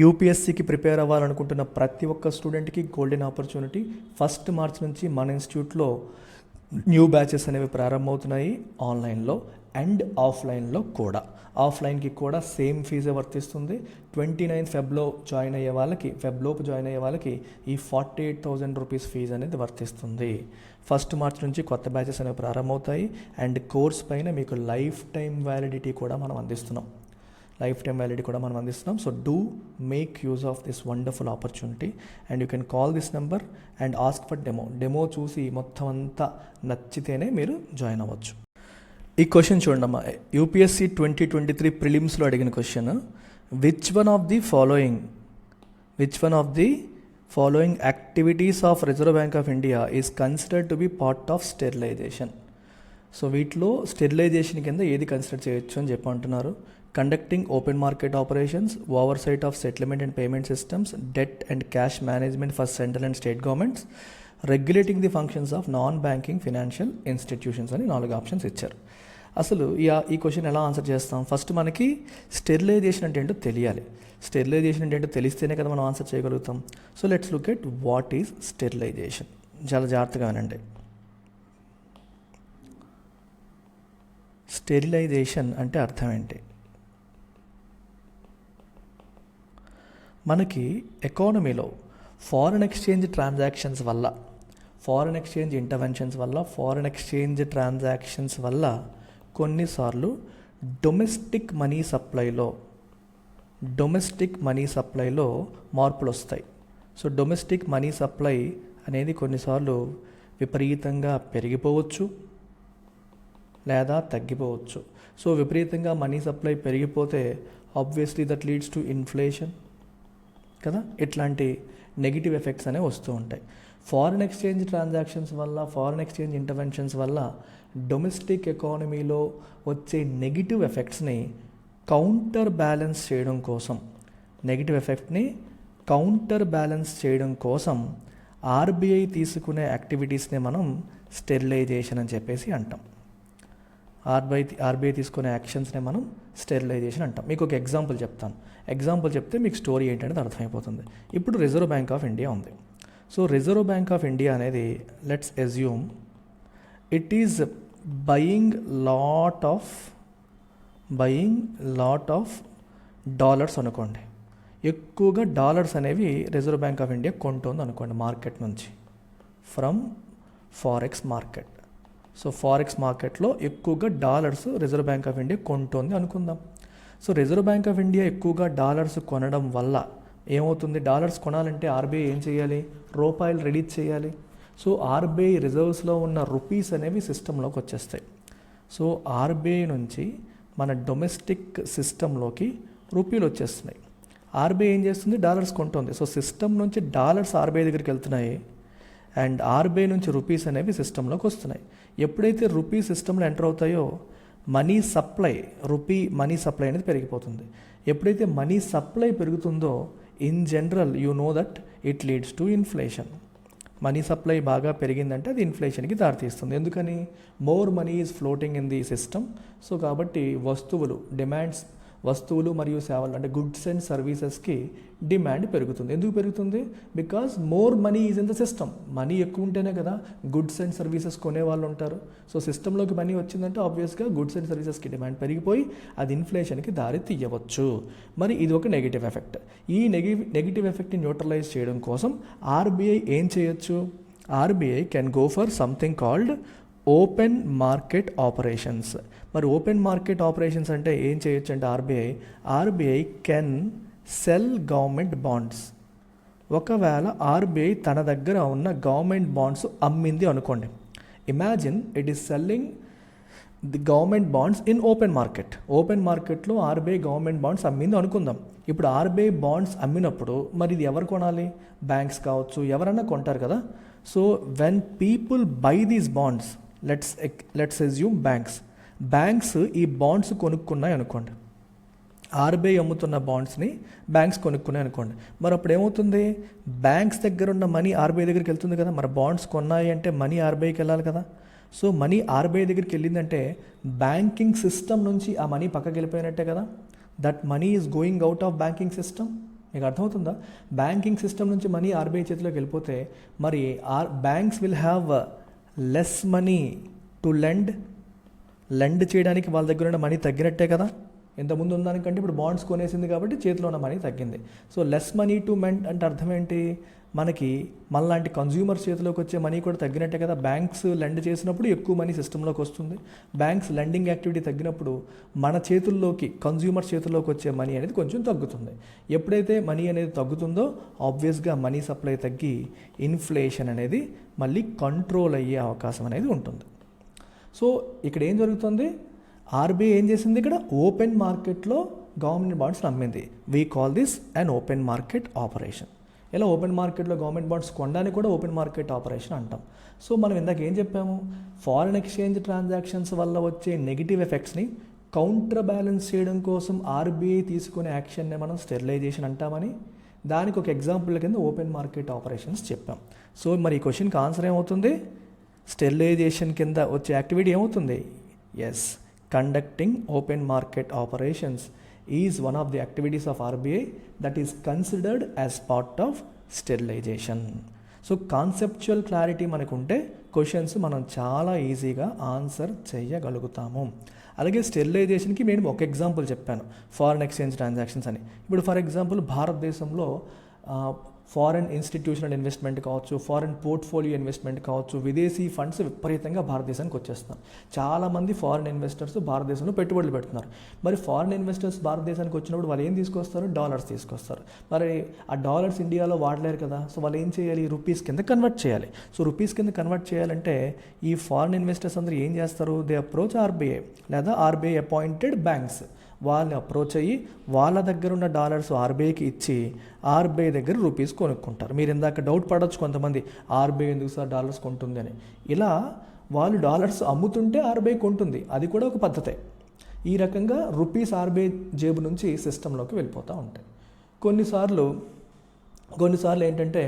యూపీఎస్సీకి prepare అవ్వాలనుకుంటున్న ప్రతి ఒక్క స్టూడెంట్కి గోల్డెన్ ఆపర్చునిటీ. 1 మార్చ్ నుంచి మన ఇన్స్టిట్యూట్లో న్యూ బ్యాచెస్ అనేవి ప్రారంభమవుతున్నాయి, ఆన్లైన్లో అండ్ ఆఫ్లైన్లో కూడా. ఆఫ్లైన్కి కూడా సేమ్ ఫీజే వర్తిస్తుంది. 29 ఫెబ్లోపు జాయిన్ అయ్యే వాళ్ళకి ఈ 48,000 రూపీస్ ఫీజు అనేది వర్తిస్తుంది. 1 మార్చ్ నుంచి కొత్త బ్యాచెస్ అనేవి ప్రారంభమవుతాయి అండ్ కోర్స్ పైన మీకు లైఫ్ టైం వ్యాలిడిటీ కూడా మనం అందిస్తున్నాం. So do make use of this wonderful opportunity and you can call this number and ask for demo చూసి మొత్తం అంతా నచ్చితేనే మీరు జాయిన్ అవ్వచ్చు. ఈ క్వశ్చన్ చూడండమ్మా, యూపీఎస్సీ 2023 ప్రిలిమ్స్లో అడిగిన question. Which one of the following activities of Reserve bank of India is considered to be part of sterilisation? So వీటిలో స్టెరిలైజేషన్ కింద ఏది కన్సిడర్ చేయొచ్చు అని అంటున్నారు. Conducting open market operations, oversight of settlement and payment systems, debt and cash management for central and state governments, regulating the functions of non banking financial institutions అని 4 options ఇచ్చారు. అసలు ఈ question ఎలా answer చేస్తాం? First మనకి sterilisation అంటే ఏంటో తెలియాలి. స్టెరిలైజేషన్ అంటే ఏంటో తెలిస్తేనే కదా మనం ఆన్సర్ చేయగలుగుతాం. So let's look at what is sterilisation. చాలా జాగ్రత్తగా వినండి. స్టెరిలైజేషన్ అంటే అర్థం ఏంటి? మనకి ఎకానమీలో ఫారిన్ ఎక్స్చేంజ్ ట్రాన్సాక్షన్స్ వల్ల, ఫారిన్ ఎక్స్చేంజ్ ఇంటర్వెన్షన్స్ వల్ల, ఫారిన్ ఎక్స్చేంజ్ ట్రాన్సాక్షన్స్ వల్ల కొన్నిసార్లు డొమెస్టిక్ మనీ సప్లైలో మార్పులు వస్తాయి. సో డొమెస్టిక్ మనీ సప్లై అనేది కొన్నిసార్లు విపరీతంగా పెరిగిపోవచ్చు లేదా తగ్గిపోవచ్చు. సో విపరీతంగా మనీ సప్లై పెరిగిపోతే obviously that leads to inflation కదా. ఇట్లాంటి నెగిటివ్ ఎఫెక్ట్స్ అనేవి వస్తూ ఉంటాయి. ఫారిన్ ఎక్స్చేంజ్ ట్రాన్సాక్షన్స్ వల్ల, ఫారిన్ ఎక్స్చేంజ్ ఇంటర్వెన్షన్స్ వల్ల డొమెస్టిక్ ఎకానమీలో వచ్చే నెగిటివ్ ఎఫెక్ట్స్ని కౌంటర్ బ్యాలెన్స్ చేయడం కోసం ఆర్బీఐ తీసుకునే యాక్టివిటీస్ని మనం స్టెరిలైజేషన్ అని చెప్పేసి అంటాం. ఆర్బీఐ తీసుకునే యాక్షన్స్ని మనం స్టెరిలైజేషన్ అంటాం. మీకు ఒక ఎగ్జాంపుల్ చెప్తే మీకు స్టోరీ ఏంటనేది అర్థమైపోతుంది. ఇప్పుడు రిజర్వ్ బ్యాంక్ ఆఫ్ ఇండియా ఉంది. So reserve bank of India అనేది let's assume it is buying lot of dollars అనుకోండి. ఎక్కువగా డాలర్స్ అనేవి రిజర్వ్ బ్యాంక్ ఆఫ్ ఇండియా కొంటుంది అనుకోండి మార్కెట్ నుంచి, from forex market. So forex మార్కెట్లో ఎక్కువగా dollars reserve bank of India కొంటుంది అనుకుందాం. So reserve bank of India ఎక్కువగా డాలర్స్ కొనడం వల్ల ఏమవుతుంది? డాలర్స్ కొనాలంటే ఆర్బీఐ ఏం చేయాలి? రూపాయలు రిలీజ్ చేయాలి. సో ఆర్బీఐ రిజర్వ్స్లో ఉన్న రూపీస్ అనేవి సిస్టంలోకి వచ్చేస్తాయి. సో ఆర్బీఐ నుంచి మన డొమెస్టిక్ సిస్టంలోకి రూపీలు వచ్చేస్తున్నాయి. ఆర్బీఐ ఏం చేస్తుంది? డాలర్స్ కొంటుంది. సో సిస్టమ్ నుంచి డాలర్స్ ఆర్బీఐ దగ్గరికి వెళ్తున్నాయి అండ్ ఆర్బీఐ నుంచి రూపీస్ అనేవి సిస్టంలోకి వస్తున్నాయి. ఎప్పుడైతే రూపీ సిస్టంలో ఎంటర్ అవుతాయో మనీ సప్లై అనేది పెరిగిపోతుంది. ఎప్పుడైతే మనీ సప్లై పెరుగుతుందో in general you know that it leads to inflation. Money supply బాగా పెరిగిందంటే అది ఇన్ఫ్లేషన్కి దారితీస్తుంది. ఎందుకని? More money is floating in the system. So కాబట్టి వస్తువులు మరియు సేవలు అంటే గుడ్స్ అండ్ సర్వీసెస్కి డిమాండ్ పెరుగుతుంది. ఎందుకు పెరుగుతుంది? Because more money is in the system. Money ఎక్కువ ఉంటేనే కదా గుడ్స్ అండ్ సర్వీసెస్ కొనేవాళ్ళు ఉంటారు. సో సిస్టంలోకి మనీ వచ్చిందంటే ఆబ్వియస్గా గుడ్స్ అండ్ సర్వీసెస్కి డిమాండ్ పెరిగిపోయి అది ఇన్ఫ్లేషన్కి దారి తీయవచ్చు. మరి ఇది ఒక నెగిటివ్ ఎఫెక్ట్. ఈ నెగిటివ్ ఎఫెక్ట్ని న్యూట్రలైజ్ చేయడం కోసం ఆర్బీఐ ఏం చేయొచ్చు? RBI can go for something called open market operations. మరి ఓపెన్ మార్కెట్ ఆపరేషన్స్ అంటే ఏం చేయొచ్చు అంటే RBI can sell government bonds. ఒకవేళ ఆర్బీఐ తన దగ్గర ఉన్న గవర్నమెంట్ బాండ్స్ అమ్మింది అనుకోండి. Imagine it is selling the government bonds in open మార్కెట్లో ఆర్బీఐ గవర్నమెంట్ బాండ్స్ అమ్మింది అనుకుందాం. ఇప్పుడు ఆర్బీఐ బాండ్స్ అమ్మినప్పుడు మరి ఇది ఎవరు కొనాలి? బ్యాంక్స్ కావచ్చు, ఎవరన్నా కొంటారు కదా. So when people by these bonds, let's assume banks ఈ బాండ్స్ కొనుక్కున్నాయి అనుకోండి. ఆర్బీఐ అమ్ముతున్న బాండ్స్ని బ్యాంక్స్ కొనుక్కున్నాయి అనుకోండి. మరి అప్పుడు ఏమవుతుంది? బ్యాంక్స్ దగ్గర ఉన్న మనీ ఆర్బీఐ దగ్గరికి వెళ్తుంది కదా. మరి బాండ్స్ కొన్నాయి అంటే మనీ ఆర్బీఐకి వెళ్ళాలి కదా. సో మనీ ఆర్బీఐ దగ్గరికి వెళ్ళిందంటే బ్యాంకింగ్ సిస్టమ్ నుంచి ఆ మనీ పక్కకి వెళ్ళిపోయినట్టే కదా. That money is going out of banking system మీకు అర్థమవుతుందా? బ్యాంకింగ్ సిస్టమ్ నుంచి మనీ ఆర్బీఐ చేతిలోకి వెళ్ళిపోతే మరి banks will have less money to lend చేయడానికి వాళ్ళ దగ్గర ఉన్న మనీ తగ్గినట్టే కదా. ఇంతకుముందు ఉన్నదానికంటే ఇప్పుడు బాండ్స్ కొనేసింది కాబట్టి చేతిలో ఉన్న మనీ తగ్గింది. So less money to meant అంటే అర్థం ఏంటి? మనకి మనలాంటి కన్జ్యూమర్స్ చేతిలోకి వచ్చే మనీ కూడా తగ్గినట్టే కదా. బ్యాంక్స్ లెండ్ చేసినప్పుడు ఎక్కువ మనీ సిస్టంలోకి వస్తుంది. బ్యాంక్స్ లెండింగ్ యాక్టివిటీ తగ్గినప్పుడు మన చేతుల్లోకి కన్జ్యూమర్స్ చేతుల్లోకి వచ్చే మనీ అనేది కొంచెం తగ్గుతుంది. ఎప్పుడైతే మనీ అనేది తగ్గుతుందో ఆబ్వియస్గా మనీ సప్లై తగ్గి ఇన్ఫ్లేషన్ అనేది మళ్ళీ కంట్రోల్ అయ్యే అవకాశం అనేది ఉంటుంది. సో ఇక్కడ ఏం జరుగుతుంది? ఆర్బీఐ ఏం చేసింది? ఇక్కడ ఓపెన్ మార్కెట్లో గవర్నమెంట్ బాండ్స్ అమ్మింది. We call this an open market operation. ఇలా ఓపెన్ మార్కెట్లో గవర్నమెంట్ బాండ్స్ కొనడానికి కూడా ఓపెన్ మార్కెట్ ఆపరేషన్ అంటాం. సో మనం ఇందాక ఏం చెప్పాము? ఫారిన్ ఎక్స్చేంజ్ ట్రాన్సాక్షన్స్ వల్ల వచ్చే నెగిటివ్ ఎఫెక్ట్స్ని కౌంటర్ బ్యాలెన్స్ చేయడం కోసం ఆర్బీఐ తీసుకునే యాక్షన్ని మనం స్టెరిలైజేషన్ అంటామని, దానికి ఒక ఎగ్జాంపుల్ కింద ఓపెన్ మార్కెట్ ఆపరేషన్స్ చెప్పాం. సో మరి ఈ క్వశ్చన్కి ఆన్సర్ ఏమవుతుంది? స్టెరిలైజేషన్ కింద వచ్చే యాక్టివిటీ ఏమవుతుంది? Yes, conducting open market operations is one of the activities of RBI that is considered as part of sterilization. So conceptual clarity మనకుంటే క్వశ్చన్స్ మనం చాలా ఈజీగా ఆన్సర్ చేయగలుగుతాము. అలాగే స్టెరిలైజేషన్కి నేను ఒక ఎగ్జాంపుల్ చెప్పాను, ఫారిన్ ఎక్స్చేంజ్ ట్రాన్సాక్షన్స్ అని. ఇప్పుడు ఫర్ ఎగ్జాంపుల్ భారతదేశంలో ఫారిన్ ఇన్స్టిట్యూషనల్ ఇన్వెస్ట్మెంట్ కావచ్చు, ఫారిన్ పోర్ట్ఫోలియో ఇన్వెస్ట్మెంట్ కావచ్చు, విదేశీ ఫండ్స్ విపరీతంగా భారతదేశానికి వచ్చేస్తున్నారు. చాలామంది ఫారిన్ ఇన్వెస్టర్స్ భారతదేశంలో పెట్టుబడులు పెడుతున్నారు. మరి ఫారిన్ ఇన్వెస్టర్స్ భారతదేశానికి వచ్చినప్పుడు వాళ్ళు ఏం తీసుకొస్తారు? డాలర్స్ తీసుకొస్తారు. మరి ఆ డాలర్స్ ఇండియాలో వాడలేరు కదా. సో వాళ్ళు ఏం చేయాలి? రూపీస్ కింద కన్వర్ట్ చేయాలి. సో రూపీస్ కింద కన్వర్ట్ చేయాలంటే ఈ ఫారిన్ ఇన్వెస్టర్స్ అందరూ ఏం చేస్తారు? దే అప్రోచ్ ఆర్బీఐ లేదా ఆర్బీఐ అపాయింటెడ్ బ్యాంక్స్. వాళ్ళని అప్రోచ్ అయ్యి వాళ్ళ దగ్గర ఉన్న డాలర్స్ ఆర్బీఐకి ఇచ్చి ఆర్బీఐ దగ్గర రూపీస్ కొనుక్కుంటారు. మీరు ఇందాక డౌట్ పడవచ్చు కొంతమంది, ఆర్బీఐ ఎందుకు సార్ డాలర్స్ కొంటుంది అని. ఇలా వాళ్ళు డాలర్స్ అమ్ముతుంటే ఆర్బీఐ కొంటుంది, అది కూడా ఒక పద్ధతే. ఈ రకంగా రూపీస్ ఆర్బీఐ జేబు నుంచి సిస్టంలోకి వెళ్ళిపోతూ ఉంటాయి. కొన్నిసార్లు ఏంటంటే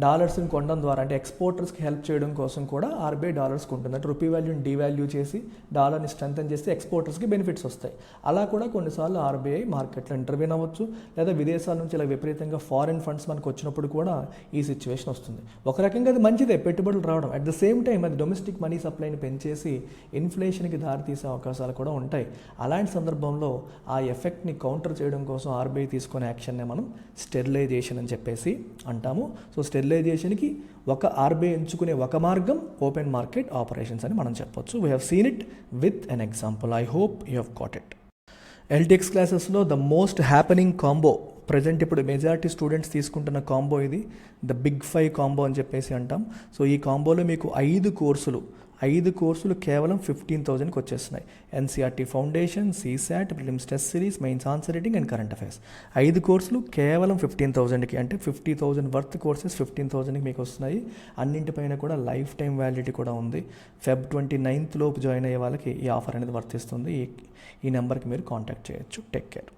డాలర్స్ని కొనడం ద్వారా, అంటే ఎక్స్పోర్టర్స్కి హెల్ప్ చేయడం కోసం కూడా ఆర్బీఐ డాలర్స్ కొంటుంది. అంటే రూపీ వాల్యూని డీవాల్యూ చేసి డాలర్ని స్ట్రెంథన్ చేస్తే ఎక్స్పోర్టర్స్కి బెనిఫిట్స్ వస్తాయి. అలా కూడా కొన్నిసార్లు ఆర్బీఐ మార్కెట్లో ఇంటర్వ్యూన్ అవ్వచ్చు, లేదా విదేశాల నుంచి ఇలా విపరీతంగా ఫారిన్ ఫండ్స్ మనకు వచ్చినప్పుడు కూడా ఈ సిచ్యువేషన్ వస్తుంది. ఒక రకంగా అది మంచిదే, పెట్టుబడులు రావడం. అట్ ద సేమ్ టైం అది డొమెస్టిక్ మనీ సప్లైని పెంచేసి ఇన్ఫ్లేషన్కి దారితీసే అవకాశాలు కూడా ఉంటాయి. అలాంటి సందర్భంలో ఆ ఎఫెక్ట్ని కౌంటర్ చేయడం కోసం ఆర్బీఐ తీసుకునే యాక్షన్నే మనం స్టెరిలైజేషన్ అని చెప్పేసి అంటాము. సో స్టెరిలైజేషన్కి ఒక ఆర్బీఐ ఎంచుకునే ఒక మార్గం ఓపెన్ మార్కెట్ ఆపరేషన్స్ అని మనం చెప్పొచ్చు. We have seen it with an example. I hope you have got it. LTX క్లాసెస్లో the most happening combo present ఇప్పుడు మెజారిటీ స్టూడెంట్స్ తీసుకుంటున్న కాంబో ఇది, ద బిగ్ 5 కాంబో అని చెప్పేసి అంటాం. సో ఈ కాంబోలో మీకు 5 కోర్సులు కేవలం 15,000కి వచ్చేస్తున్నాయి. NCERT foundation, CSAT, prelims test series, mains answer writing and current affairs. 5 కోర్సులు కేవలం 15,000కి, అంటే 50,000 వర్త్ కోర్సెస్ 15,000కి మీకు వస్తున్నాయి. అన్నింటిపైన కూడా లైఫ్ టైం వ్యాలిడిటీ కూడా ఉంది. Feb 29th లోపు జాయిన్ అయ్యే వాళ్ళకి ఈ ఆఫర్ అనేది వర్తిస్తుంది. ఈ నెంబర్కి మీరు కాంటాక్ట్ చేయొచ్చు. Take care.